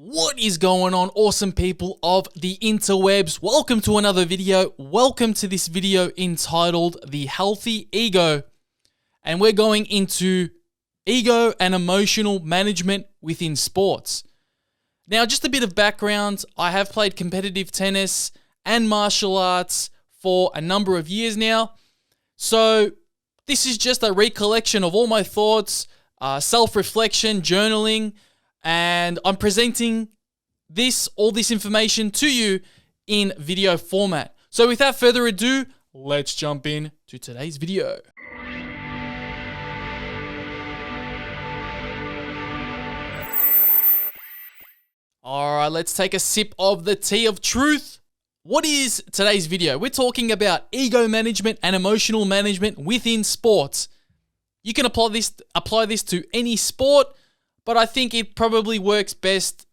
What is going on, awesome people of the interwebs? Welcome to another video. Welcome to this video entitled The Healthy Ego. And we're going into ego and emotional management within sports. Now, just a bit of background. I have played competitive tennis and martial arts for a number of years now. So this is just a recollection of all my thoughts, self-reflection, journaling, and I'm presenting all this information to you in video format. So without further ado, let's jump in to today's video. Alright, let's take a sip of the tea of truth. What is today's video? We're talking about ego management and emotional management within sports. You can apply this to any sport, but I think it probably works best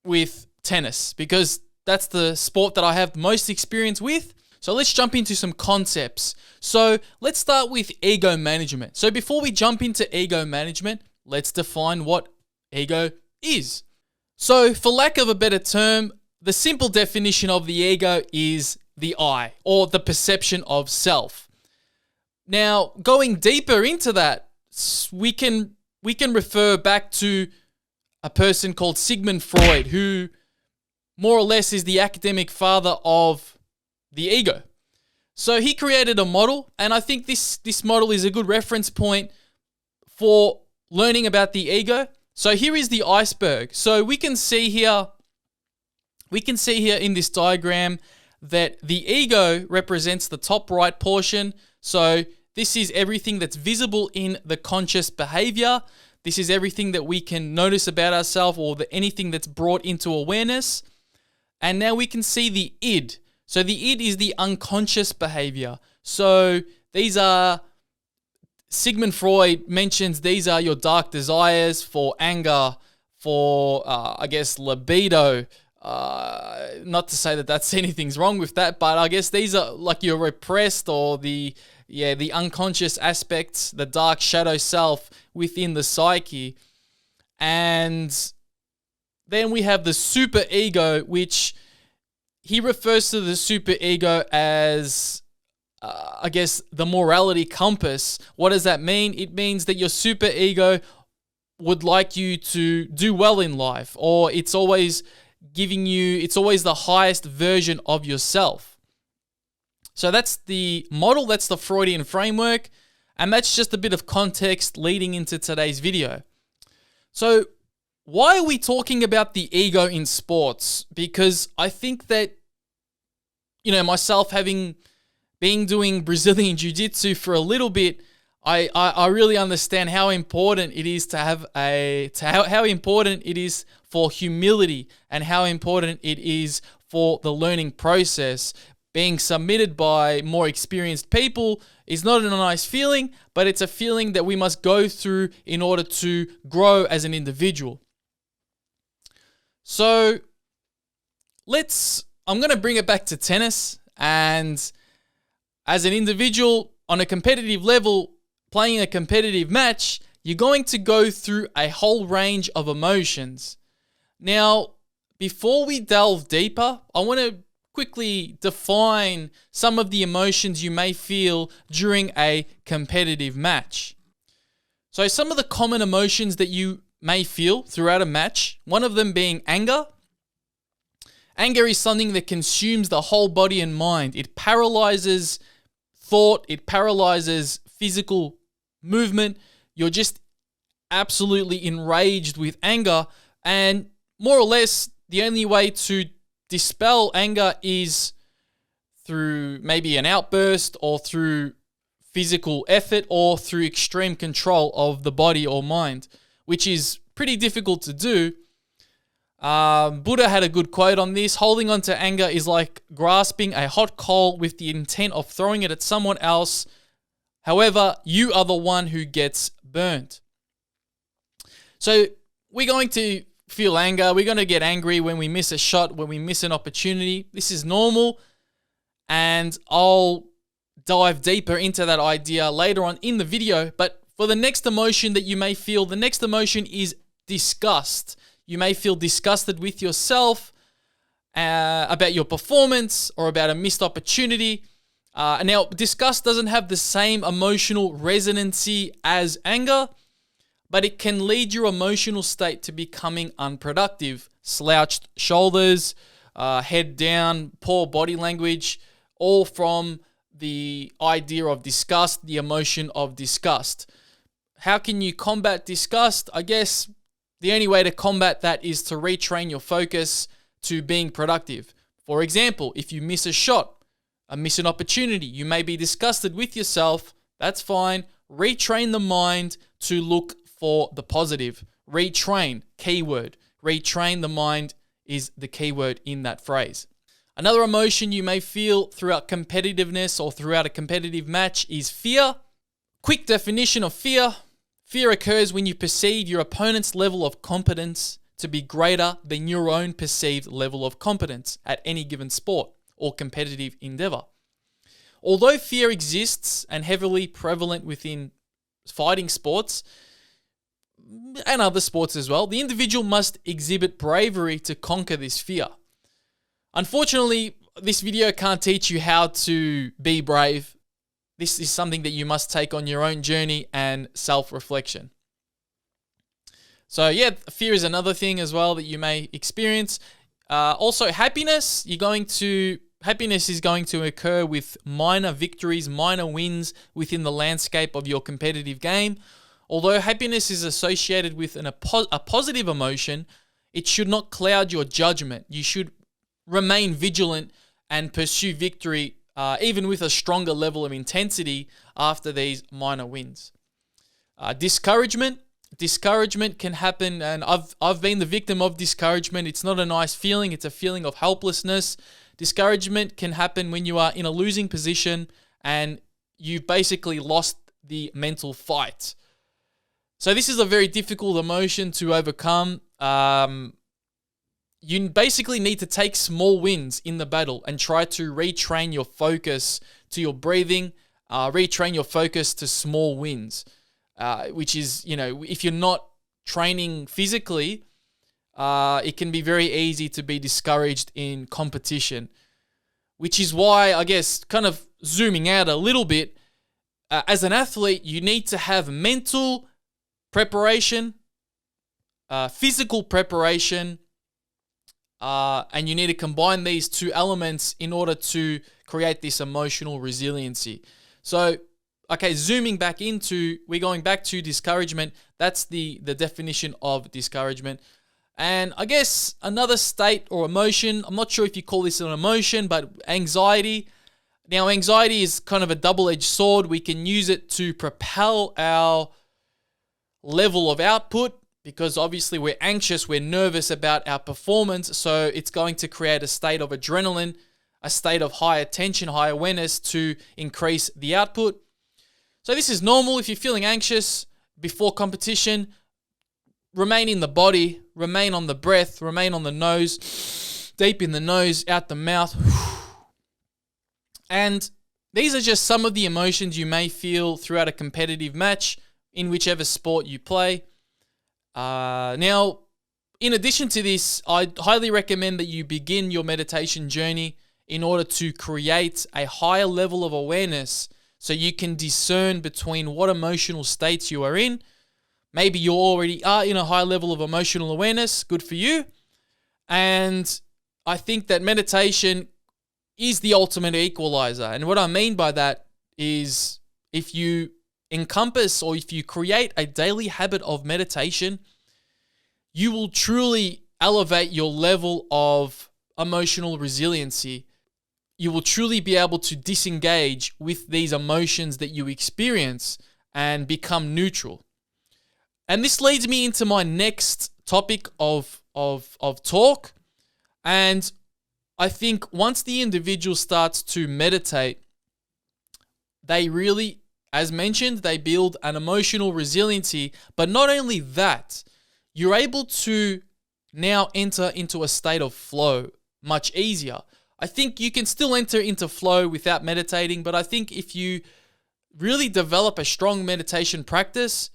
with tennis because that's the sport that I have most experience with. So let's jump into some concepts. So let's start with ego management. So before we jump into ego management, let's define what ego is. So for lack of a better term, the simple definition of the ego is the I, or the perception of self. Now, going deeper into that, we can refer back to a person called Sigmund Freud, who more or less is the academic father of the ego. So he created a model, and I think this model is a good reference point for learning about the ego. So here is the iceberg. So we can see here in this diagram that the ego represents the top right portion. So this is everything that's visible in the conscious behavior. This is everything that we can notice about ourselves, or anything that's brought into awareness. And now we can see the id. So the id is the unconscious behavior. So these are, Sigmund Freud mentions these are your dark desires for anger, for, libido. Not to say that that's anything's wrong with that, but I guess these are like your repressed or the unconscious aspects, the dark shadow self within the psyche. And then we have the super ego, which he refers to the super ego as, the morality compass. What does that mean? It means that your super ego would like you to do well in life, or it's always the highest version of yourself. So that's the model, that's the Freudian framework, and that's just a bit of context leading into today's video. So why are we talking about the ego in sports? Because I think that, myself having been doing Brazilian Jiu-Jitsu for a little bit, I really understand how important it is to have how important it is for humility, and how important it is for the learning process. Being submitted by more experienced people is not a nice feeling, but it's a feeling that we must go through in order to grow as an individual. So I'm going to bring it back to tennis, and as an individual on a competitive level, playing a competitive match, you're going to go through a whole range of emotions. Now, before we delve deeper, I want to quickly define some of the emotions you may feel during a competitive match. So some of the common emotions that you may feel throughout a match, one of them being anger. Anger is something that consumes the whole body and mind. It paralyzes thought, it paralyzes physical movement. You're just absolutely enraged with anger, and more or less the only way to dispel anger is through maybe an outburst, or through physical effort, or through extreme control of the body or mind, which is pretty difficult to do. Buddha had a good quote on this. Holding on to anger is like grasping a hot coal with the intent of throwing it at someone else. However, you are the one who gets burnt. So we're going to feel anger. We're going to get angry when we miss a shot, when we miss an opportunity. This is normal, and I'll dive deeper into that idea later on in the video. But for the next emotion that you may feel, the next emotion is disgust. You may feel disgusted with yourself about your performance or about a missed opportunity. Now, disgust doesn't have the same emotional resonancy as anger, but it can lead your emotional state to becoming unproductive. Slouched shoulders, head down, poor body language, all from the idea of disgust, the emotion of disgust. How can you combat disgust? I guess the only way to combat that is to retrain your focus to being productive. For example, if you miss a shot, miss an opportunity, you may be disgusted with yourself. That's fine. Retrain the mind to look for the positive. Retrain, keyword. Retrain the mind is the keyword in that phrase. Another emotion you may feel throughout competitiveness or throughout a competitive match is fear. Quick definition of fear. Fear occurs when you perceive your opponent's level of competence to be greater than your own perceived level of competence at any given sport or competitive endeavor. Although fear exists and heavily prevalent within fighting sports and other sports as well, the individual must exhibit bravery to conquer this fear. Unfortunately, this video can't teach you how to be brave. This is something that you must take on your own journey and self-reflection. So yeah, fear is another thing as well that you may experience. Also, happiness. Happiness is going to occur with minor victories, minor wins within the landscape of your competitive game. Although happiness is associated with a positive emotion, it should not cloud your judgment. You should remain vigilant and pursue victory even with a stronger level of intensity after these minor wins. Discouragement. Discouragement can happen, and I've been the victim of discouragement. It's not a nice feeling. It's a feeling of helplessness. Discouragement can happen when you are in a losing position and you've basically lost the mental fight. So this is a very difficult emotion to overcome. You basically need to take small wins in the battle and try to retrain your focus to your breathing, retrain your focus to small wins, which is, if you're not training physically, it can be very easy to be discouraged in competition, which is why, I guess, kind of zooming out a little bit, as an athlete, you need to have mental preparation, physical preparation, and you need to combine these two elements in order to create this emotional resiliency. So, okay, we're going back to discouragement. That's the definition of discouragement. And I guess another state or emotion, I'm not sure if you call this an emotion, but anxiety. Now, anxiety is kind of a double-edged sword. We can use it to propel our level of output, because obviously we're anxious, we're nervous about our performance, so it's going to create a state of adrenaline, a state of high attention, high awareness to increase the output. So this is normal. If you're feeling anxious before competition, remain in the body, remain on the breath, remain on the nose, deep in the nose, out the mouth. And these are just some of the emotions you may feel throughout a competitive match in whichever sport you play. Now, in addition to this, I highly recommend that you begin your meditation journey in order to create a higher level of awareness so you can discern between what emotional states you are in. Maybe you already are in a high level of emotional awareness. Good for you. And I think that meditation is the ultimate equalizer. And what I mean by that is if you encompass or if you create a daily habit of meditation, you will truly elevate your level of emotional resiliency. You will truly be able to disengage with these emotions that you experience and become neutral. And this leads me into my next topic of talk. And I think once the individual starts to meditate, they really, as mentioned, they build an emotional resiliency. But not only that, you're able to now enter into a state of flow much easier. I think you can still enter into flow without meditating, but I think if you really develop a strong meditation practice,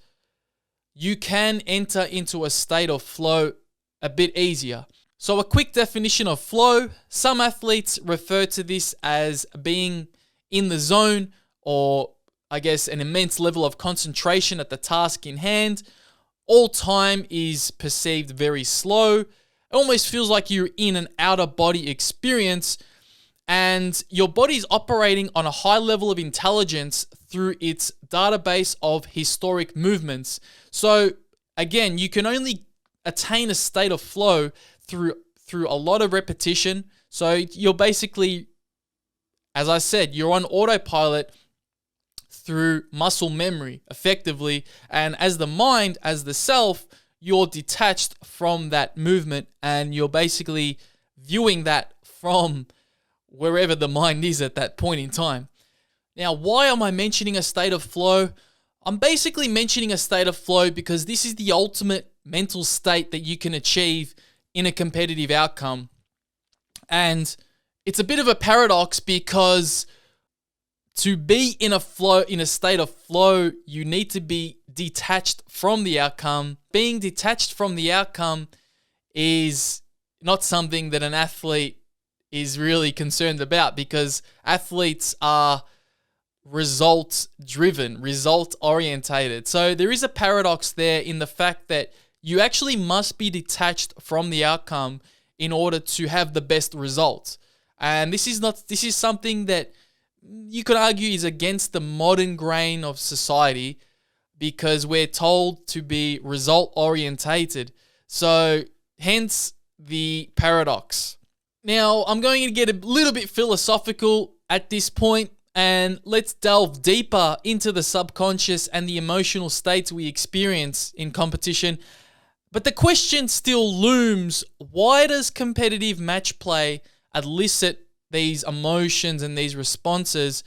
you can enter into a state of flow a bit easier. So a quick definition of flow. Some athletes refer to this as being in the zone, or I guess an immense level of concentration at the task in hand. All time is perceived very slow. It almost feels like you're in an outer body experience, and your body's operating on a high level of intelligence through its database of historic movements. So again, you can only attain a state of flow through a lot of repetition. So you're basically, as I said, you're on autopilot through muscle memory, effectively. And as the mind, as the self, you're detached from that movement, and you're basically viewing that from wherever the mind is at that point in time. Now, why am I mentioning a state of flow? I'm basically mentioning a state of flow because this is the ultimate mental state that you can achieve in a competitive outcome. And it's a bit of a paradox because to be in a state of flow, you need to be detached from the outcome. Being detached from the outcome is not something that an athlete is really concerned about, because athletes are result-driven, result-orientated. So there is a paradox there in the fact that you actually must be detached from the outcome in order to have the best results. And this is something that you could argue is against the modern grain of society, because we're told to be result-orientated. So hence the paradox. Now, I'm going to get a little bit philosophical at this point, and let's delve deeper into the subconscious and the emotional states we experience in competition. But the question still looms: why does competitive match play elicit these emotions and these responses?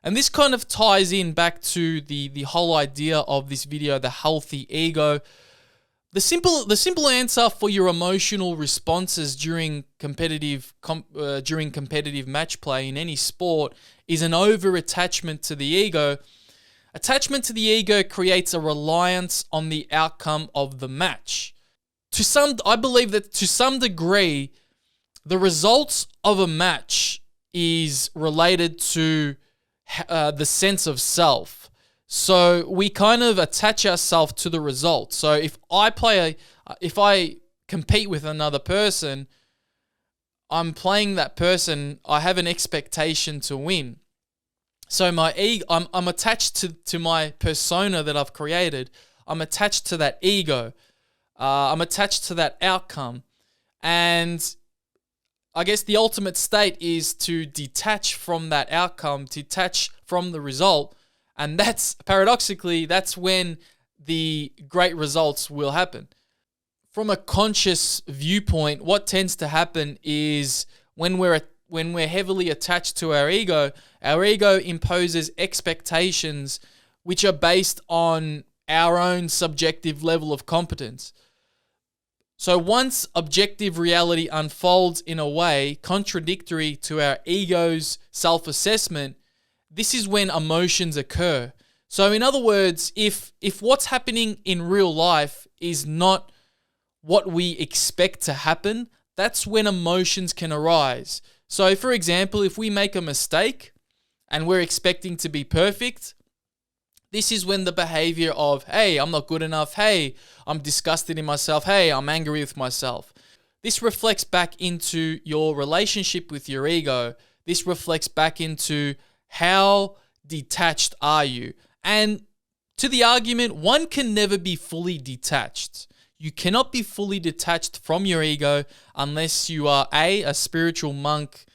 And this kind of ties in back to the whole idea of this video, the healthy ego. The simple answer for your emotional responses during competitive match play in any sport is an over-attachment to the ego. Attachment to the ego creates a reliance on the outcome of the match. I believe that to some degree, the results of a match is related to the sense of self. So we kind of attach ourselves to the result. So if I compete with another person, I'm playing that person, I have an expectation to win. So my ego, I'm attached to my persona that I've created. I'm attached to that ego. I'm attached to that outcome. And I guess the ultimate state is to detach from that outcome, detach from the result. And that's, paradoxically, that's when the great results will happen. From a conscious viewpoint, what tends to happen is when we're heavily attached to our ego imposes expectations which are based on our own subjective level of competence. So once objective reality unfolds in a way contradictory to our ego's self-assessment, this is when emotions occur. So in other words, if what's happening in real life is not what we expect to happen, that's when emotions can arise. So for example, if we make a mistake and we're expecting to be perfect, this is when the behavior of, hey, I'm not good enough, hey, I'm disgusted in myself, hey, I'm angry with myself. This reflects back into your relationship with your ego. This reflects back into how detached are you? And to the argument, one can never be fully detached. You cannot be fully detached from your ego unless you are a spiritual monk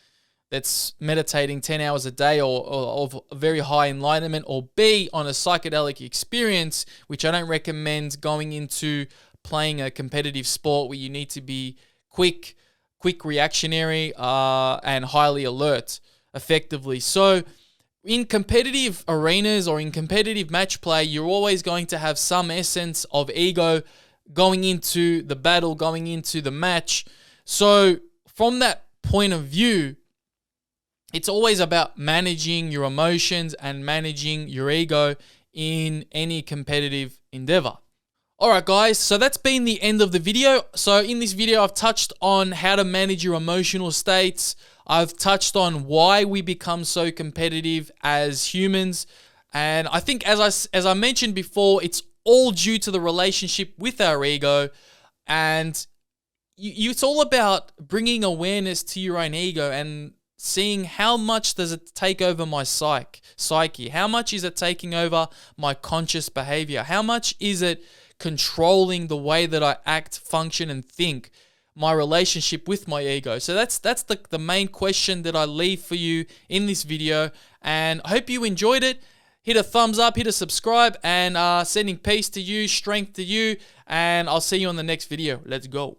that's meditating 10 hours a day or of very high enlightenment, or B, on a psychedelic experience, which I don't recommend going into playing a competitive sport where you need to be quick reactionary, and highly alert effectively. So in competitive arenas or in competitive match play, you're always going to have some essence of ego going into the battle, going into the match. So from that point of view, it's always about managing your emotions and managing your ego in any competitive endeavor. Alright guys, so that's been the end of the video. So in this video, I've touched on how to manage your emotional states. I've touched on why we become so competitive as humans. And I think as I mentioned before, it's all due to the relationship with our ego. And it's all about bringing awareness to your own ego and seeing how much does it take over my psyche? How much is it taking over my conscious behavior? How much is it controlling the way that I act, function, and think, my relationship with my ego? So that's the main question that I leave for you in this video, and I hope you enjoyed it. Hit a thumbs up, hit a subscribe, and sending peace to you, strength to you, and I'll see you on the next video. Let's go.